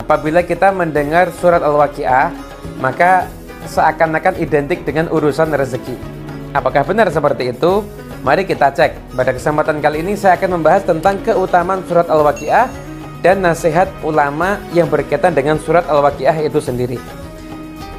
Apabila kita mendengar surat Al-Waqiah, maka seakan-akan identik dengan urusan rezeki. Apakah benar seperti itu? Mari kita cek. Pada kesempatan kali ini saya akan membahas tentang keutamaan surat Al-Waqiah dan nasihat ulama yang berkaitan dengan surat Al-Waqiah itu sendiri.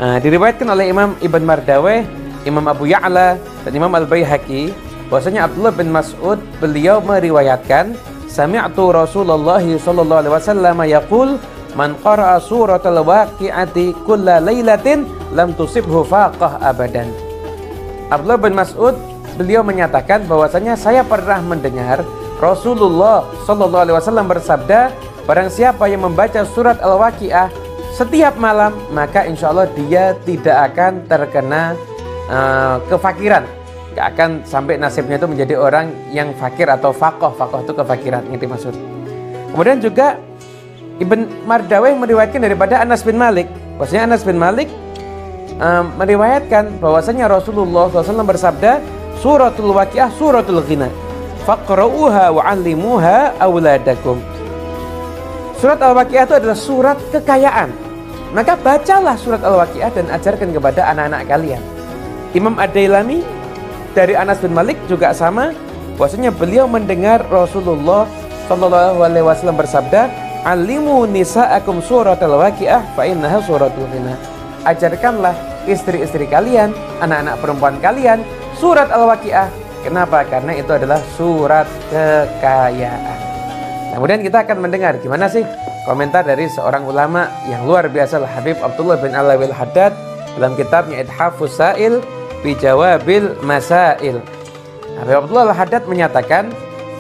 Diriwayatkan oleh Imam Ibn Mardaweh, Imam Abu Ya'la, dan Imam Al-Baihaqi bahwasanya Abdullah bin Mas'ud beliau meriwayatkan, sami'tu Rasulullah sallallahu alaihi wasallam yaqul, man qara'a suratal waqi'ati kulla lailatin lam tusibhu faqah abadan. Abdullah bin Mas'ud beliau menyatakan bahwasanya saya pernah mendengar Rasulullah sallallahu alaihi wasallam bersabda, barang siapa yang membaca surat Al-Waqiah setiap malam, maka insya Allah dia tidak akan terkena kefakiran. Gak akan sampai nasibnya itu menjadi orang yang fakir atau faqah. Faqah itu kefakiran, ini dimaksud. Kemudian juga Ibn Mardaweh meriwayatkan daripada Anas bin Malik. Bahwasanya Anas bin Malik meriwayatkan bahwasanya Rasulullah SAW bersabda, suratul Waqiah suratul ghina, faqra'uha wa'allimuha awladakum. Surat Al-Waqiah itu adalah surat kekayaan. Maka bacalah surat Al-Waqiah dan ajarkan kepada anak-anak kalian. Imam Ad-Dailami dari Anas bin Malik juga sama, bahwasanya beliau mendengar Rasulullah SAW bersabda, alimu nisa'akum suratul Waqiah fa innaha suratul ghina. Ajarkanlah istri-istri kalian, anak-anak perempuan kalian surat Al-Waqiah. Kenapa? Karena itu adalah surat kekayaan. Kemudian kita akan mendengar gimana sih komentar dari seorang ulama yang luar biasa, Habib Abdullah bin Alawi Al-Haddad, dalam kitabnya Ithafus Sa'il bi Jawabil Masail. Habib Abdullah Al-Haddad menyatakan,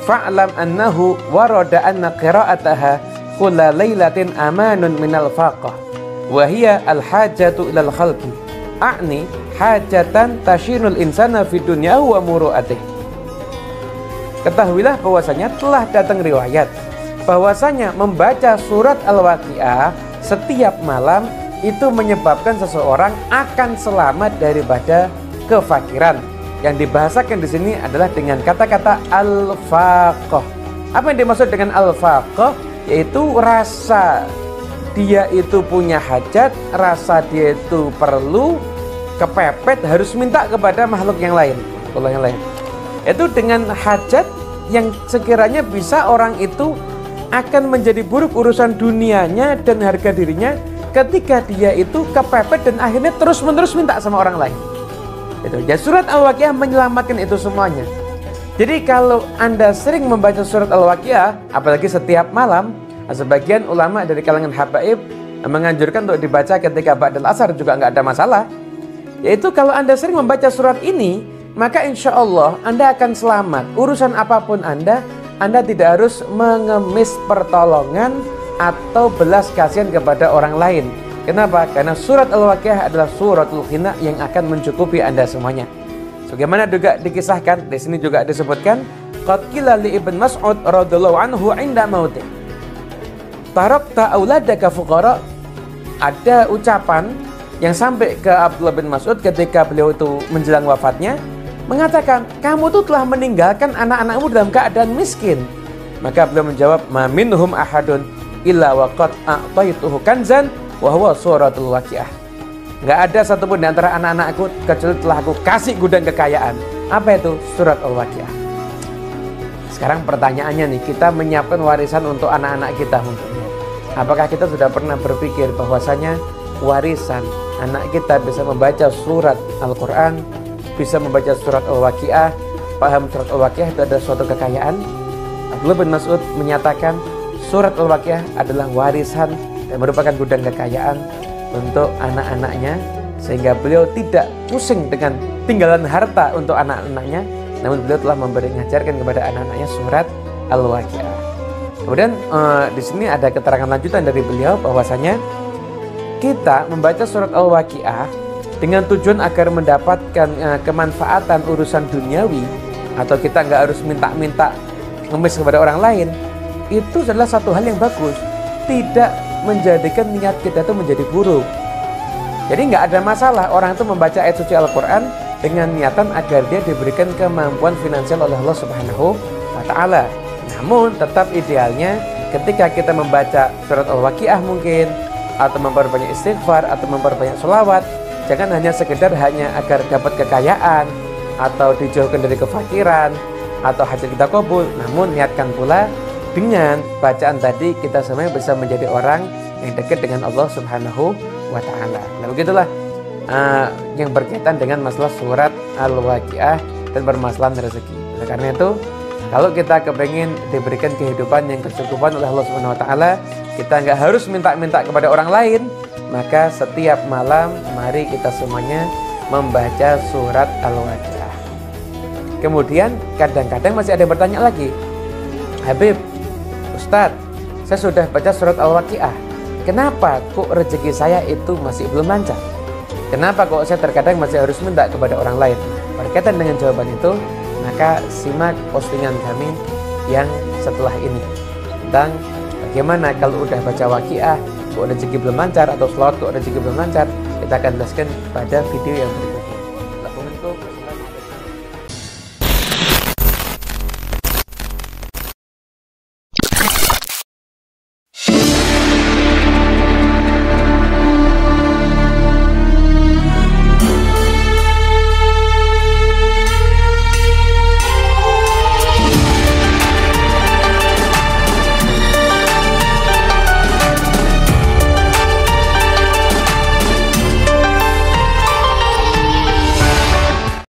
fa'lam annahu warada anna qira'ataha kulla lailatin amanun minal faqah wa hiya al-hajatu ilal khalqi a'ni hajatan tashinul insana fid dunya wa muru'atih. Ketahuilah bahwasanya telah datang riwayat bahwasanya membaca surat Al-Waqiah setiap malam itu menyebabkan seseorang akan selamat daripada kefakiran. Yang dibahasakan di sini adalah dengan kata-kata al-faqah. Apa yang dimaksud dengan al-faqah? Yaitu rasa dia itu punya hajat, rasa dia itu perlu, kepepet, harus minta kepada makhluk yang lain, Allah yang lain. Itu dengan hajat yang sekiranya bisa orang itu akan menjadi buruk urusan dunianya dan harga dirinya ketika dia itu kepepet dan akhirnya terus-menerus minta sama orang lain. Itu. Ya, surat Al-Waqiah menyelamatkan itu semuanya. Jadi kalau Anda sering membaca surat Al-Waqiah, apalagi setiap malam, sebagian ulama dari kalangan habaib menganjurkan untuk dibaca ketika ba'dal asar juga nggak ada masalah. Yaitu kalau Anda sering membaca surat ini, maka insya Allah Anda akan selamat. Urusan apapun Anda tidak harus mengemis pertolongan atau belas kasihan kepada orang lain. Kenapa? Karena surat Al-Waqiah adalah suratul ghina yang akan mencukupi Anda semuanya. Bagaimana juga dikisahkan, di sini juga disebutkan, qad qila li Ibn Mas'ud radhiyallahu anhu 'inda mautih, tarakta auladaka fuqara. Ada ucapan yang sampai ke Abdullah bin Mas'ud ketika beliau itu menjelang wafatnya, mengatakan, kamu tuh telah meninggalkan anak-anakmu dalam keadaan miskin. Maka beliau menjawab, ma minhum ahadun illa waqad a'taituhu kanzan wa huwa suratul Waqiah. Nggak ada satupun di antara anak-anakku kecuali telah aku kasih gudang kekayaan. Apa itu? Surat Al-Waqiah. Sekarang pertanyaannya nih, kita menyiapkan warisan untuk anak-anak kita mungkin. Apakah kita sudah pernah berpikir bahwasanya warisan anak kita bisa membaca surat Al-Quran, bisa membaca surat Al-Waqiah, paham surat Al-Waqiah itu adalah suatu kekayaan? Abdullah bin Mas'ud menyatakan surat Al-Waqiah adalah warisan dan merupakan gudang kekayaan untuk anak-anaknya, sehingga beliau tidak pusing dengan tinggalan harta untuk anak-anaknya, namun beliau telah mengajarkan kepada anak-anaknya surat Al-Waqiah. Kemudian di sini ada keterangan lanjutan dari beliau bahwasanya kita membaca surat Al-Waqiah dengan tujuan agar mendapatkan kemanfaatan urusan duniawi, atau kita nggak harus minta-minta ngemis kepada orang lain, itu adalah satu hal yang bagus. Tidak menjadikan niat kita itu menjadi buruk. Jadi nggak ada masalah orang itu membaca ayat suci Al-Quran dengan niatan agar dia diberikan kemampuan finansial oleh Allah Subhanahu wa wa ta'ala. Namun tetap idealnya ketika kita membaca surat Al-Waqiah mungkin, atau memperbanyak istighfar, atau memperbanyak sholawat, jangan hanya sekedar hanya agar dapat kekayaan, atau dijauhkan dari kefakiran, atau hajat kita kabul. Namun niatkan pula dengan bacaan tadi kita semuanya bisa menjadi orang yang dekat dengan Allah Subhanahu wa ta'ala. Nah begitulah yang berkaitan dengan masalah surat Al-Waqiah dan permasalahan rezeki. Nah, karena itu kalau kita kepingin diberikan kehidupan yang kecukupan oleh Allah Subhanahu wa ta'ala, kita nggak harus minta-minta kepada orang lain, maka setiap malam mari kita semuanya membaca surat Al-Waqiah. Kemudian kadang-kadang masih ada yang bertanya lagi, Habib, Ustadz, saya sudah baca surat Al-Waqiah, kenapa kok rezeki saya itu masih belum lancar? Kenapa kok saya terkadang masih harus minta kepada orang lain? Berkaitan dengan jawaban itu, maka simak postingan kami yang setelah ini tentang bagaimana kalau udah baca Waqiah kok rezeki belum lancar, atau sholawat kok rezeki belum lancar. Kita akan jelaskan pada video yang berikutnya.